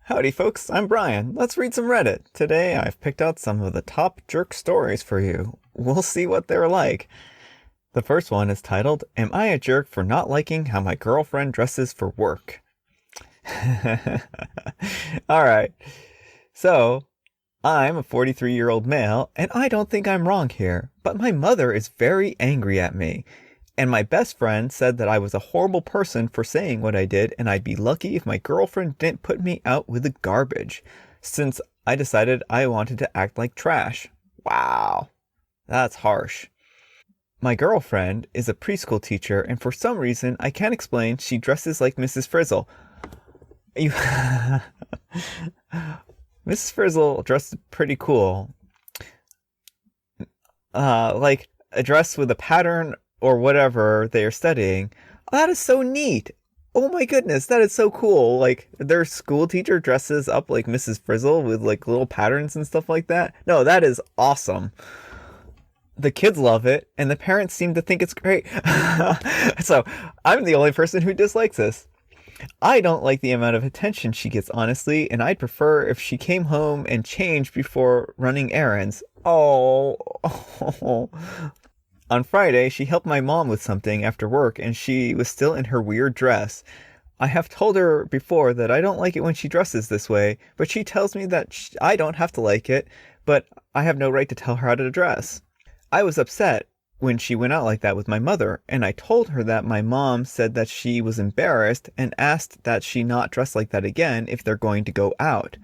Howdy folks, I'm Brian. Let's read some Reddit. Today I've picked out some of the top jerk stories for you. We'll see what they're like. The first one is titled, Am I a jerk for not liking how my girlfriend dresses for work? Alright, so I'm a 43-year-old male and I don't think I'm wrong here, but my mother is very angry at me. And my best friend said that I was a horrible person for saying what I did, and I'd be lucky if my girlfriend didn't put me out with the garbage, since I decided I wanted to act like trash. Wow, that's harsh. My girlfriend is a preschool teacher, and for some reason, I can't explain, she dresses like Mrs. Frizzle. You Mrs. Frizzle dressed pretty cool. Like a dress with a pattern or whatever they are studying. Oh, that is so neat. Oh my goodness, that is so cool. Like their school teacher dresses up like Mrs. Frizzle with like little patterns and stuff like that. No, that is awesome. The kids love it and the parents seem to think it's great. So I'm the only person who dislikes this. I don't like the amount of attention she gets, honestly, and I'd prefer if she came home and changed before running errands. Oh. On Friday, she helped my mom with something after work and she was still in her weird dress. I have told her before that I don't like it when she dresses this way, but she tells me that I don't have to like it, but I have no right to tell her how to dress. I was upset when she went out like that with my mother, and I told her that my mom said that she was embarrassed and asked that she not dress like that again if they're going to go out.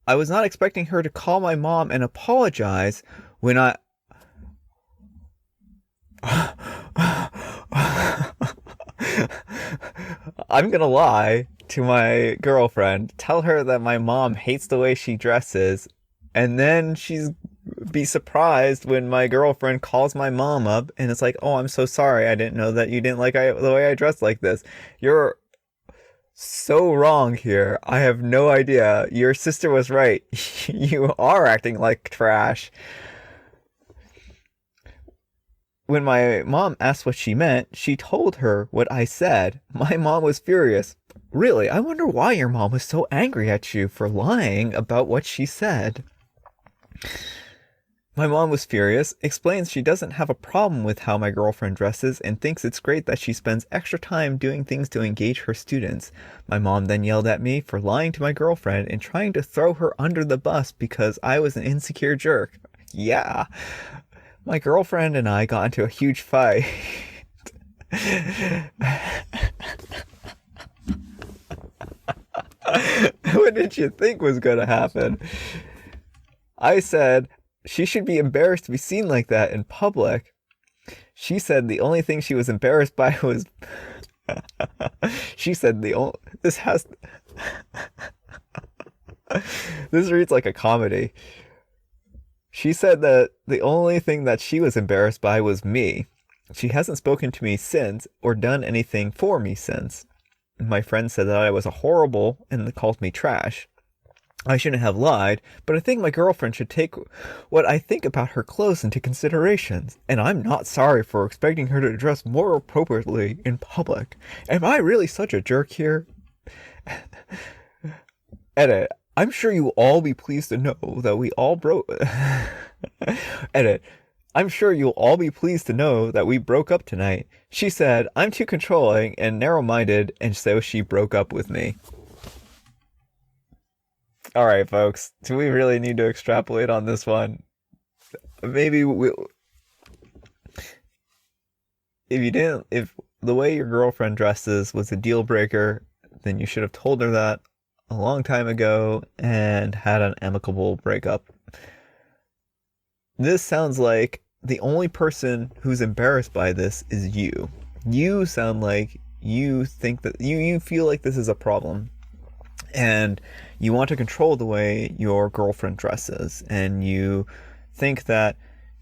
I was not expecting her to call my mom and apologize when I'm gonna lie to my girlfriend, tell her that my mom hates the way she dresses, and then she's be surprised when my girlfriend calls my mom up and it's like, oh, I'm so sorry. I didn't know that you didn't like the way I dressed like this. You're so wrong here. I have no idea. Your sister was right. You are acting like trash. When my mom asked what she meant, she told her what I said. My mom was furious. Really, I wonder why your mom was so angry at you for lying about what she said. My mom was furious, explains she doesn't have a problem with how my girlfriend dresses and thinks it's great that she spends extra time doing things to engage her students. My mom then yelled at me for lying to my girlfriend and trying to throw her under the bus because I was an insecure jerk. Yeah. My girlfriend and I got into a huge fight. What did you think was going to happen? I said she should be embarrassed to be seen like that in public. She said the only thing she was embarrassed by was... She said the only... This has... This reads like a comedy. She said that the only thing that she was embarrassed by was me. She hasn't spoken to me since or done anything for me since. My friend said that I was horrible and called me trash. I shouldn't have lied, but I think my girlfriend should take what I think about her clothes into consideration, and I'm not sorry for expecting her to dress more appropriately in public. Am I really such a jerk here? Edit. I'm sure you'll all be pleased to know that we all broke... Edit. I'm sure you'll all be pleased to know that we broke up tonight. She said, I'm too controlling and narrow-minded, and so she broke up with me. Alright, folks. Do we really need to extrapolate on this one? Maybe if the way your girlfriend dresses was a deal breaker, then you should have told her that a long time ago and had an amicable breakup. This sounds like the only person who's embarrassed by this is you. You sound like you think that you feel like this is a problem. And you want to control the way your girlfriend dresses, and you think that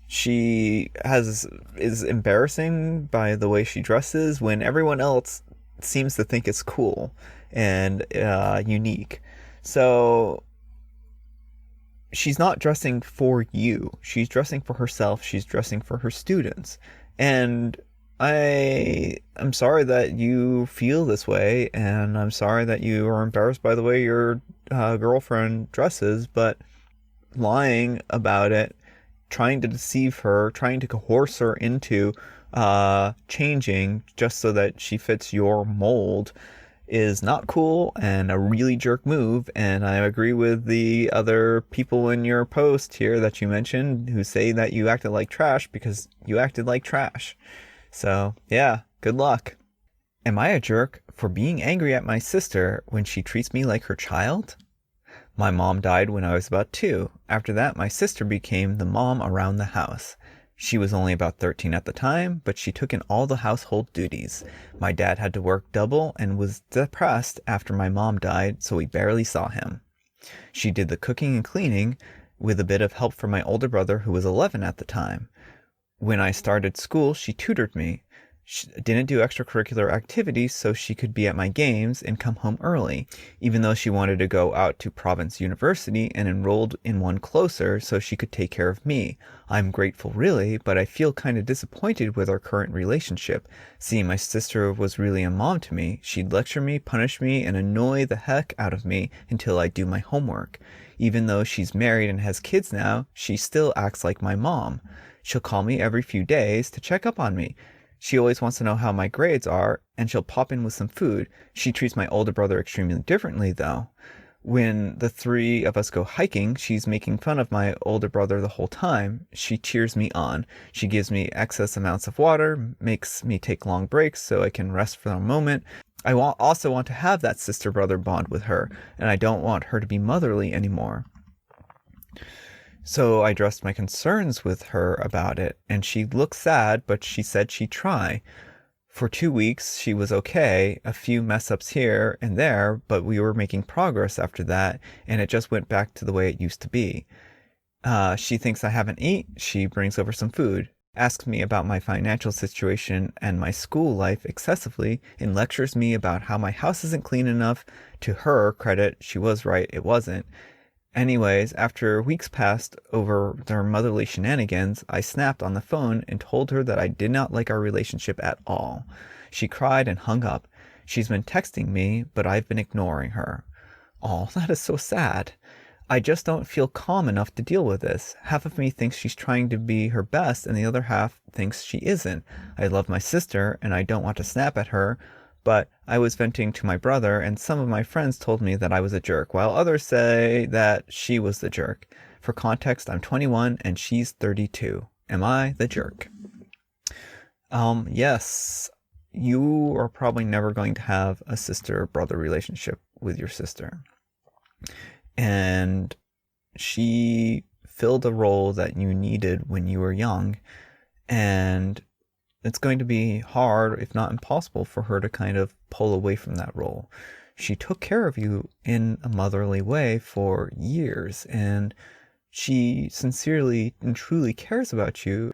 she is embarrassing by the way she dresses when everyone else seems to think it's cool and unique. So she's not dressing for you. She's dressing for herself. She's dressing for her students. And I'm sorry that you feel this way, and I'm sorry that you are embarrassed by the way your girlfriend dresses, but lying about it, trying to deceive her, trying to coerce her into changing just so that she fits your mold is not cool and a really jerk move. And I agree with the other people in your post here that you mentioned who say that you acted like trash because you acted like trash. So, yeah, good luck. Am I a jerk for being angry at my sister when she treats me like her child? My mom died when I was about 2. After that, my sister became the mom around the house. She was only about 13 at the time, but she took in all the household duties. My dad had to work double and was depressed after my mom died, so we barely saw him. She did the cooking and cleaning with a bit of help from my older brother who was 11 at the time. When I started school, she tutored me. She didn't do extracurricular activities so she could be at my games and come home early, even though she wanted to go out to Province University and enrolled in one closer so she could take care of me. I'm grateful really, but I feel kind of disappointed with our current relationship. Seeing my sister was really a mom to me. She'd lecture me, punish me, and annoy the heck out of me until I do my homework. Even though she's married and has kids now, she still acts like my mom. She'll call me every few days to check up on me. She always wants to know how my grades are, and she'll pop in with some food. She treats my older brother extremely differently, though. When the 3 of us go hiking, she's making fun of my older brother the whole time. She cheers me on. She gives me excess amounts of water, makes me take long breaks so I can rest for a moment. I also want to have that sister-brother bond with her, and I don't want her to be motherly anymore. So I addressed my concerns with her about it, and she looked sad, but she said she'd try. For 2 weeks, she was okay, a few mess-ups here and there, but we were making progress after that, and it just went back to the way it used to be. She thinks I haven't eaten. She brings over some food, asks me about my financial situation and my school life excessively, and lectures me about how my house isn't clean enough. To her credit, she was right, it wasn't. Anyways, after weeks passed over their motherly shenanigans, I snapped on the phone and told her that I did not like our relationship at all. She cried and hung up. She's been texting me, but I've been ignoring her. Oh, that is so sad. I just don't feel calm enough to deal with this. Half of me thinks she's trying to be her best, and the other half thinks she isn't. I love my sister, and I don't want to snap at her, but I was venting to my brother, and some of my friends told me that I was a jerk, while others say that she was the jerk. For context, I'm 21 and she's 32. Am I the jerk? Yes. You are probably never going to have a sister-brother relationship with your sister. And she filled a role that you needed when you were young, and it's going to be hard, if not impossible, for her to kind of pull away from that role. She took care of you in a motherly way for years, and she sincerely and truly cares about you.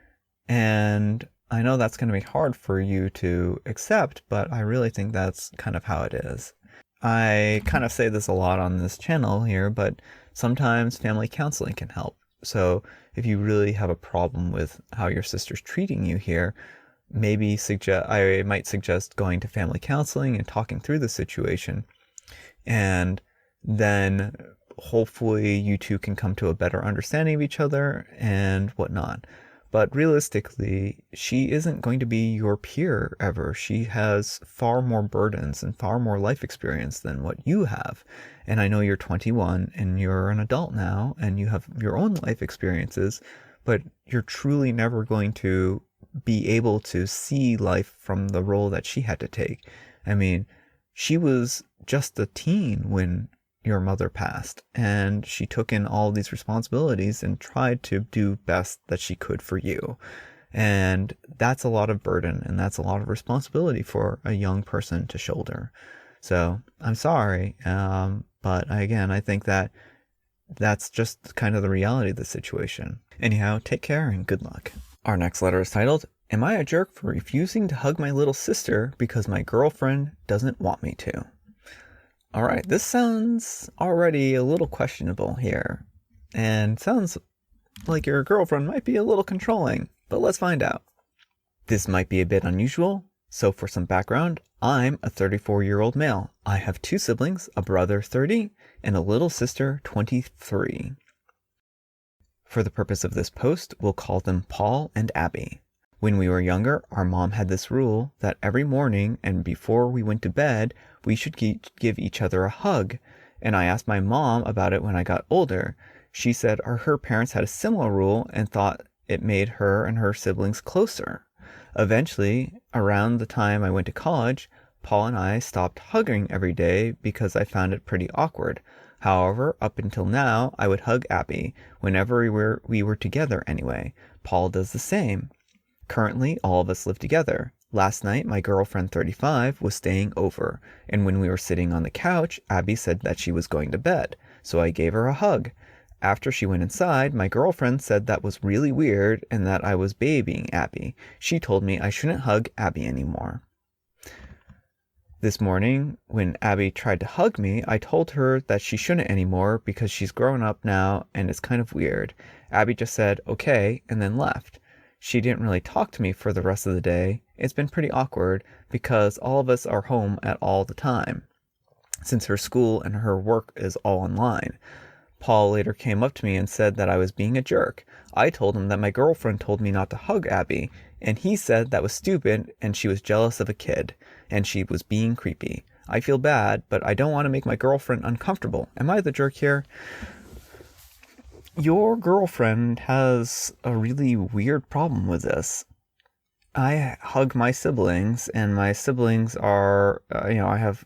And I know that's going to be hard for you to accept, but I really think that's kind of how it is. I kind of say this a lot on this channel here, but sometimes family counseling can help. So if you really have a problem with how your sister's treating you here, I might suggest going to family counseling and talking through the situation, and then hopefully you two can come to a better understanding of each other and whatnot. But realistically, she isn't going to be your peer ever. She has far more burdens and far more life experience than what you have. And I know you're 21 and you're an adult now and you have your own life experiences, but you're truly never going to be able to see life from the role that she had to take. I mean, she was just a teen when your mother passed, and she took in all these responsibilities and tried to do best that she could for you. And that's a lot of burden, and that's a lot of responsibility for a young person to shoulder. So I'm sorry, but again, I think that that's just kind of the reality of the situation. Anyhow, take care and good luck. Our next letter is titled, Am I a jerk for refusing to hug my little sister because my girlfriend doesn't want me to? Alright, this sounds already a little questionable here, and sounds like your girlfriend might be a little controlling, but let's find out. This might be a bit unusual, so for some background, I'm a 34-year-old male. I have 2 siblings, a brother 30 and a little sister 23. For the purpose of this post, we'll call them Paul and Abby. When we were younger, our mom had this rule that every morning and before we went to bed, we should give each other a hug. And I asked my mom about it when I got older. She said her parents had a similar rule and thought it made her and her siblings closer. Eventually, around the time I went to college, Paul and I stopped hugging every day because I found it pretty awkward. However, up until now, I would hug Abby whenever we were together anyway. Paul does the same. Currently, all of us live together. Last night, my girlfriend 35 was staying over, and when we were sitting on the couch, Abby said that she was going to bed, so I gave her a hug. After she went inside, my girlfriend said that was really weird and that I was babying Abby. She told me I shouldn't hug Abby anymore. This morning, when Abby tried to hug me, I told her that she shouldn't anymore because she's grown up now and it's kind of weird. Abby just said, okay, and then left. She didn't really talk to me for the rest of the day. It's been pretty awkward because all of us are home at all the time, since her school and her work is all online. Paul later came up to me and said that I was being a jerk. I told him that my girlfriend told me not to hug Abby, and he said that was stupid and she was jealous of a kid, and she was being creepy. I feel bad, but I don't want to make my girlfriend uncomfortable. Am I the jerk here? Your girlfriend has a really weird problem with this. I hug my siblings, and my siblings are, I have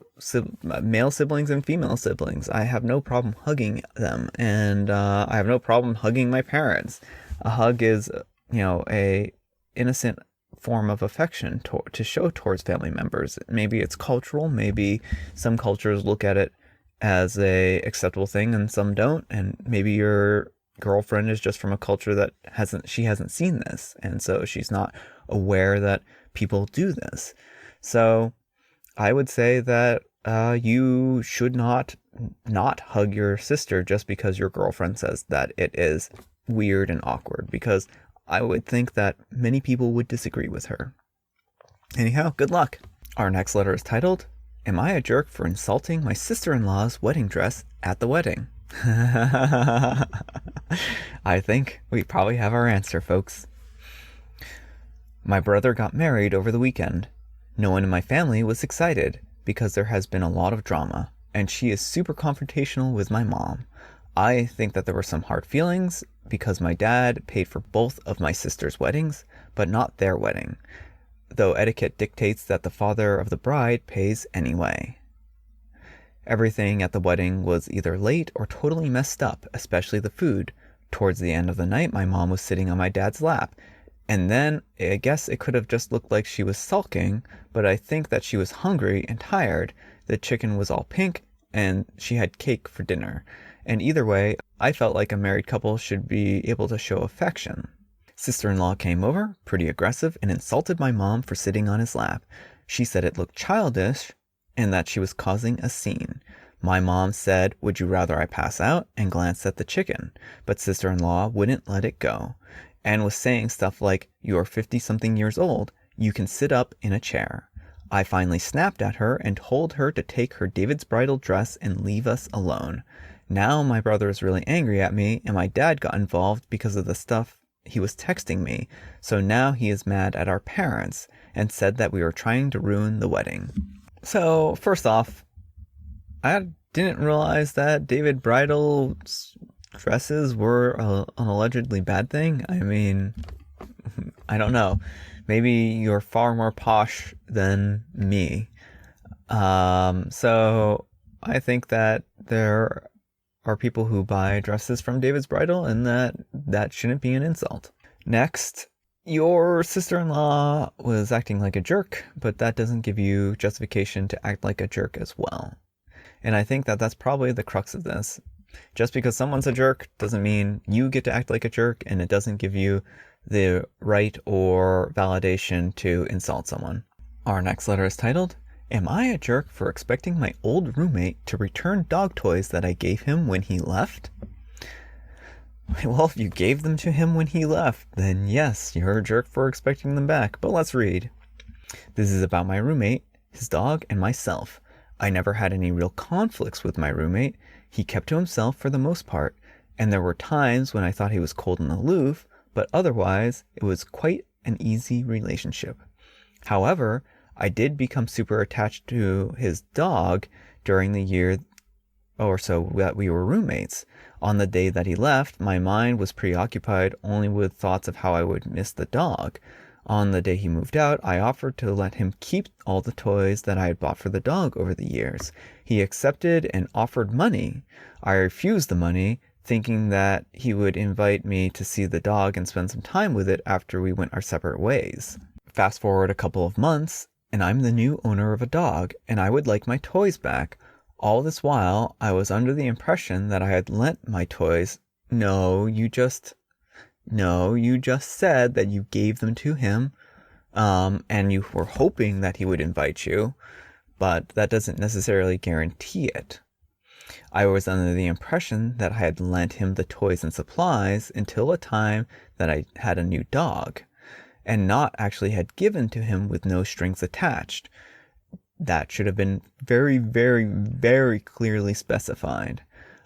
male siblings and female siblings. I have no problem hugging them, and I have no problem hugging my parents. A hug is, a innocent form of affection to show towards family members. Maybe it's cultural. Maybe some cultures look at it as a acceptable thing, and some don't. And maybe your girlfriend is just from a culture that hasn't seen this, and so she's not aware that people do this. So I would say that you should not hug your sister just because your girlfriend says that it is weird and awkward, because I would think that many people would disagree with her. Anyhow, good luck. Our next letter is titled, Am I a Jerk for Insulting My Sister-in-Law's Wedding Dress at the Wedding? I think we probably have our answer, folks. My brother got married over the weekend. No one in my family was excited because there has been a lot of drama, and she is super confrontational with my mom. I think that there were some hard feelings because my dad paid for both of my sister's weddings, but not their wedding, though etiquette dictates that the father of the bride pays anyway. Everything at the wedding was either late or totally messed up, especially the food. Towards the end of the night, my mom was sitting on my dad's lap, and then I guess it could have just looked like she was sulking, but I think that she was hungry and tired. The chicken was all pink, and she had cake for dinner. And either way, I felt like a married couple should be able to show affection. Sister-in-law came over, pretty aggressive, and insulted my mom for sitting on his lap. She said it looked childish and that she was causing a scene. My mom said, "Would you rather I pass out?" and glanced at the chicken, but sister-in-law wouldn't let it go, and was saying stuff like, "You are 50-something years old. You can sit up in a chair." I finally snapped at her and told her to take her David's bridal dress and leave us alone. Now my brother is really angry at me, and my dad got involved because of the stuff he was texting me, so now he is mad at our parents and said that we were trying to ruin the wedding. So, first off, I didn't realize that David bridal dresses were an allegedly bad thing. I mean, I don't know. Maybe you're far more posh than me. So I think that there are people who buy dresses from David's bridal, and that shouldn't be an insult. Next, your sister-in-law was acting like a jerk, but that doesn't give you justification to act like a jerk as well. And I think that that's probably the crux of this. Just because someone's a jerk doesn't mean you get to act like a jerk, and it doesn't give you the right or validation to insult someone. Our next letter is titled, Am I a jerk for expecting my old roommate to return dog toys that I gave him when he left? Well, if you gave them to him when he left, then yes, you're a jerk for expecting them back. But let's read. This is about my roommate, his dog, and myself. I never had any real conflicts with my roommate. He kept to himself for the most part, and there were times when I thought he was cold and aloof, but otherwise, it was quite an easy relationship. However, I did become super attached to his dog during the year or so that we were roommates. On the day that he left, my mind was preoccupied only with thoughts of how I would miss the dog. On the day he moved out, I offered to let him keep all the toys that I had bought for the dog over the years. He accepted and offered money. I refused the money, thinking that he would invite me to see the dog and spend some time with it after we went our separate ways. Fast forward a couple of months, and I'm the new owner of a dog, and I would like my toys back. All this while, I was under the impression that I had lent my toys. No, you just said that you gave them to him, and you were hoping that he would invite you, but that doesn't necessarily guarantee it. I was under the impression that I had lent him the toys and supplies until a time that I had a new dog, and not actually had given to him with no strings attached. That should have been very, very, very clearly specified.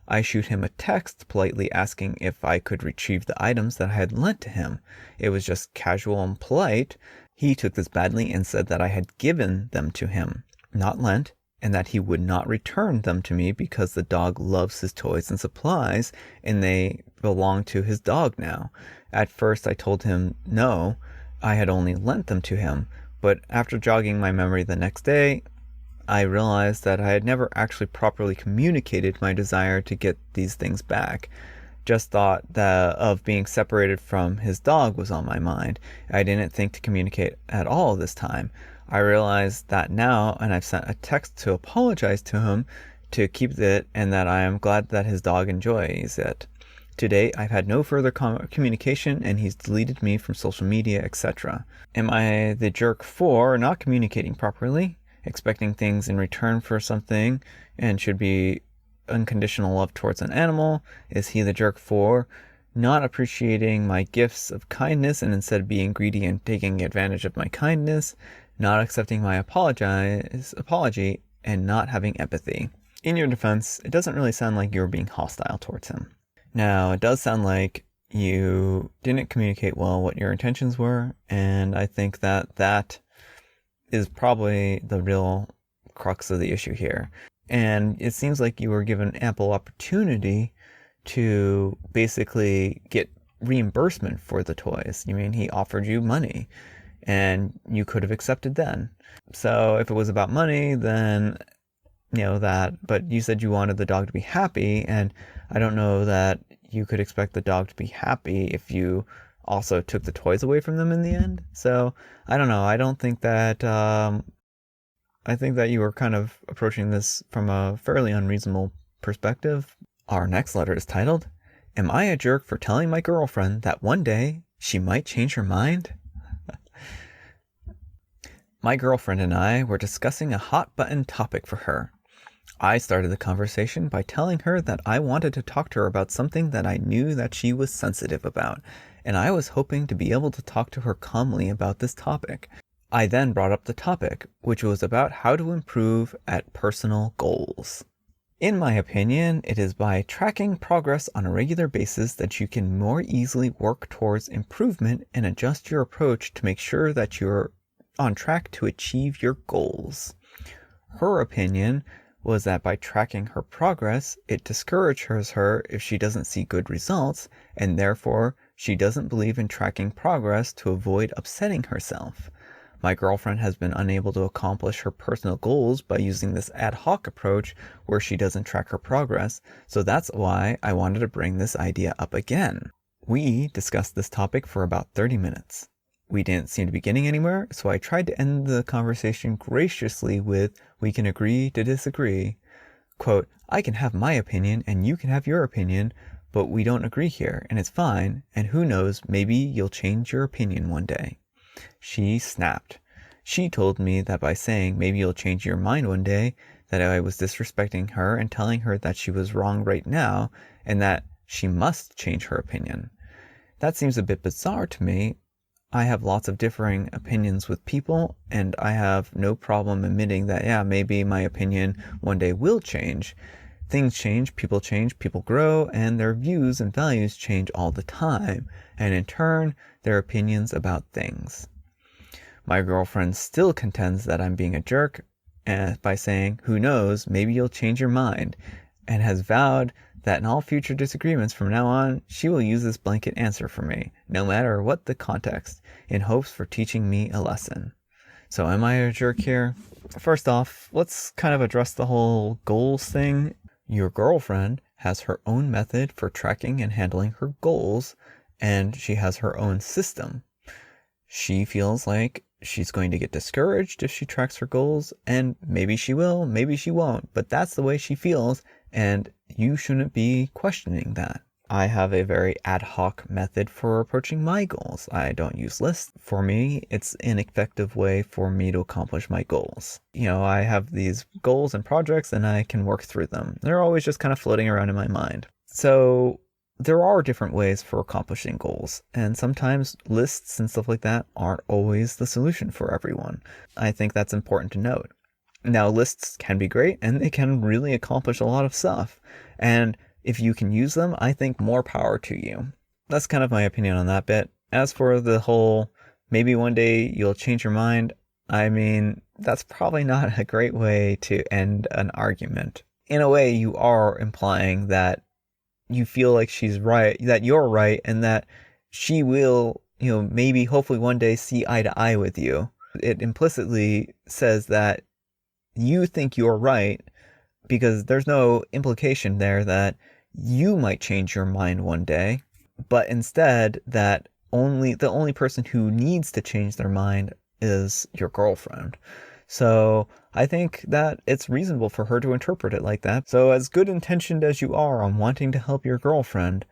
I shoot him a text politely asking if I could retrieve the items that I had lent to him. It was just casual and polite. He took this badly and said that I had given them to him, not lent, and that he would not return them to me because the dog loves his toys and supplies, and they belong to his dog now. At first I told him no, I had only lent them to him, but after jogging my memory the next day, I realized that I had never actually properly communicated my desire to get these things back. Just thought that of being separated from his dog was on my mind. I didn't think to communicate at all this time. I realize that now, and I've sent a text to apologize to him to keep it, and that I am glad that his dog enjoys it. To date, I've had no further communication, and he's deleted me from social media, etc. Am I the jerk for not communicating properly, expecting things in return for something, and should be unconditional love towards an animal? Is he the jerk for not appreciating my gifts of kindness and instead being greedy and taking advantage of my kindness, not accepting my apology, and not having empathy? In your defense, it doesn't really sound like you're being hostile towards him. Now, it does sound like you didn't communicate well what your intentions were, and I think that that is probably the real crux of the issue here. And it seems like you were given ample opportunity to basically get reimbursement for the toys. You mean he offered you money, and you could have accepted then. So if it was about money, then that, but you said you wanted the dog to be happy, and I don't know that you could expect the dog to be happy if you also took the toys away from them in the end. So I don't know. I don't think that, I think that you were kind of approaching this from a fairly unreasonable perspective. Our next letter is titled, Am I a Jerk for Telling My Girlfriend That One Day She Might Change Her Mind? My girlfriend and I were discussing a hot button topic for her. I started the conversation by telling her that I wanted to talk to her about something that I knew that she was sensitive about, and I was hoping to be able to talk to her calmly about this topic. I then brought up the topic, which was about how to improve at personal goals. In my opinion, it is by tracking progress on a regular basis that you can more easily work towards improvement and adjust your approach to make sure that you're on track to achieve your goals. Her opinion was that by tracking her progress, it discourages her if she doesn't see good results, and therefore she doesn't believe in tracking progress to avoid upsetting herself. My girlfriend has been unable to accomplish her personal goals by using this ad hoc approach where she doesn't track her progress, so that's why I wanted to bring this idea up again. We discussed this topic for about 30 minutes. We didn't seem to be getting anywhere, so I tried to end the conversation graciously with, we can agree to disagree. Quote, I can have my opinion and you can have your opinion, but we don't agree here, and it's fine, and who knows, maybe you'll change your opinion one day. She snapped. She told me that by saying, maybe you'll change your mind one day, that I was disrespecting her and telling her that she was wrong right now, and that she must change her opinion. That seems a bit bizarre to me. I have lots of differing opinions with people, and I have no problem admitting that, yeah, maybe my opinion one day will change. Things change, people grow, and their views and values change all the time, and in turn, their opinions about things. My girlfriend still contends that I'm being a jerk by saying, who knows, maybe you'll change your mind, and has vowed that in all future disagreements from now on, she will use this blanket answer for me, no matter what the context, in hopes for teaching me a lesson. So am I a jerk here? First off, let's kind of address the whole goals thing. Your girlfriend has her own method for tracking and handling her goals, and she has her own system. She feels like she's going to get discouraged if she tracks her goals, and maybe she will, maybe she won't, but that's the way she feels, and you shouldn't be questioning that. I have a very ad hoc method for approaching my goals. I don't use lists. For me, it's an effective way for me to accomplish my goals. I have these goals and projects and I can work through them. They're always just kind of floating around in my mind. So there are different ways for accomplishing goals, and sometimes lists and stuff like that aren't always the solution for everyone. I think that's important to note. Now, lists can be great and they can really accomplish a lot of stuff. And if you can use them, I think more power to you. That's kind of my opinion on that bit. As for the whole, maybe one day you'll change your mind, I mean, that's probably not a great way to end an argument. In a way, you are implying that you feel like she's right, that you're right, and that she will, maybe hopefully one day see eye to eye with you. It implicitly says that you think you're right, because there's no implication there that you might change your mind one day, but instead that the only person who needs to change their mind is your girlfriend. So I think that it's reasonable for her to interpret it like that. So as good intentioned as you are on wanting to help your girlfriend,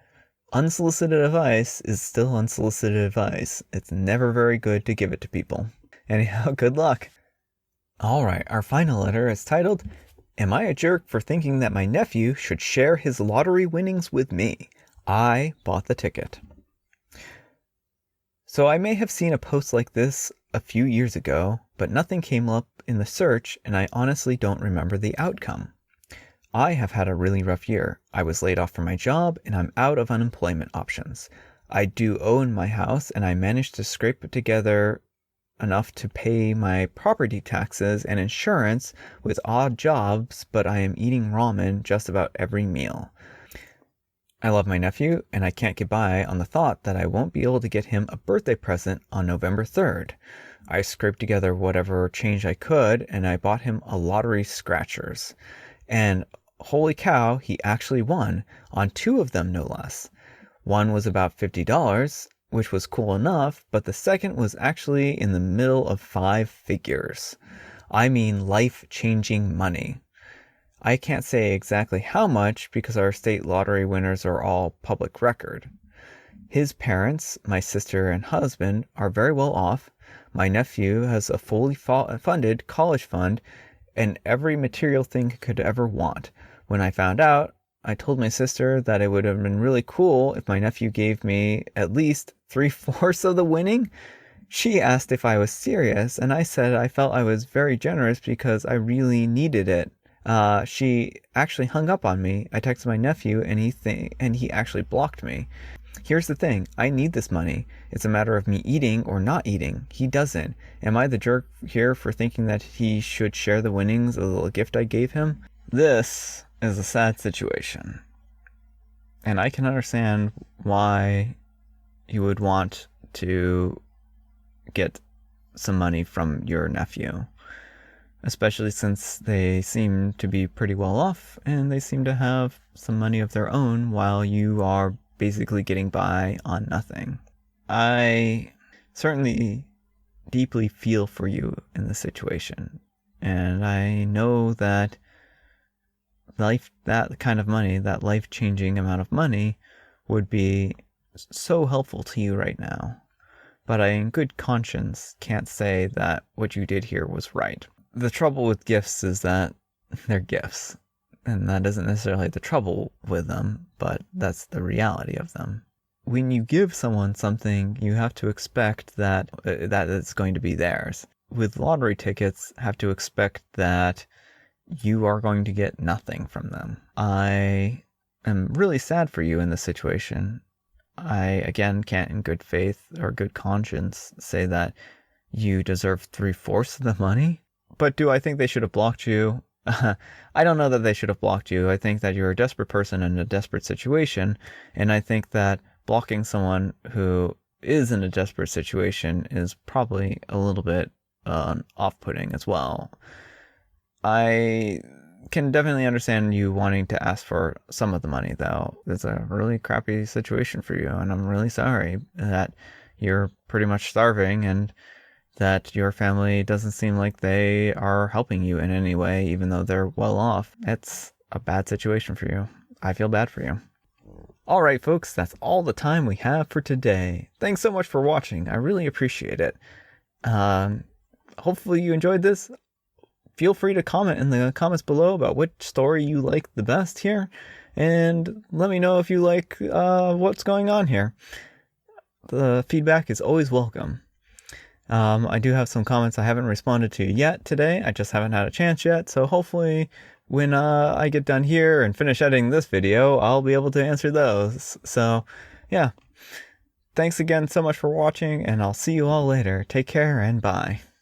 unsolicited advice is still unsolicited advice. It's never very good to give it to people. Anyhow, good luck. All right, our final letter is titled, Am I a jerk for thinking that my nephew should share his lottery winnings with me? I bought the ticket. So I may have seen a post like this a few years ago, but nothing came up in the search and I honestly don't remember the outcome. I have had a really rough year. I was laid off from my job and I'm out of unemployment options. I do own my house and I managed to scrape it together enough to pay my property taxes and insurance with odd jobs, but I am eating ramen just about every meal. I love my nephew, and I can't get by on the thought that I won't be able to get him a birthday present on November 3rd. I scraped together whatever change I could, and I bought him a lottery scratchers. And holy cow, he actually won, on 2 of them no less. One was about $50, which was cool enough, but the second was actually in the middle of 5 figures. I mean life-changing money. I can't say exactly how much because our state lottery winners are all public record. His parents, my sister and husband, are very well off. My nephew has a fully funded college fund and every material thing he could ever want. When I found out, I told my sister that it would have been really cool if my nephew gave me at least 3/4 of the winning. She asked if I was serious, and I said I felt I was very generous because I really needed it. She actually hung up on me. I texted my nephew, and he actually blocked me. Here's the thing. I need this money. It's a matter of me eating or not eating. He doesn't. Am I the jerk here for thinking that he should share the winnings of the little gift I gave him? This is a sad situation. And I can understand why you would want to get some money from your nephew, especially since they seem to be pretty well off and they seem to have some money of their own while you are basically getting by on nothing. I certainly deeply feel for you in this situation, and I know that that kind of money, that life-changing amount of money, would be so helpful to you right now. But I, in good conscience, can't say that what you did here was right. The trouble with gifts is that they're gifts. And that isn't necessarily the trouble with them, but that's the reality of them. When you give someone something, you have to expect that it's going to be theirs. With lottery tickets, have to expect that you are going to get nothing from them. I am really sad for you in this situation. I, again, can't in good faith or good conscience say that you deserve 3/4 of the money. But do I think they should have blocked you? I don't know that they should have blocked you. I think that you're a desperate person in a desperate situation. And I think that blocking someone who is in a desperate situation is probably a little bit off-putting as well. I can definitely understand you wanting to ask for some of the money, though. It's a really crappy situation for you, and I'm really sorry that you're pretty much starving and that your family doesn't seem like they are helping you in any way, even though they're well off. It's a bad situation for you. I feel bad for you. All right, folks, that's all the time we have for today. Thanks so much for watching. I really appreciate it. Hopefully you enjoyed this. Feel free to comment in the comments below about which story you like the best here. And let me know if you like what's going on here. The feedback is always welcome. I do have some comments I haven't responded to yet today. I just haven't had a chance yet. So hopefully when I get done here and finish editing this video, I'll be able to answer those. So yeah, thanks again so much for watching, and I'll see you all later. Take care and bye.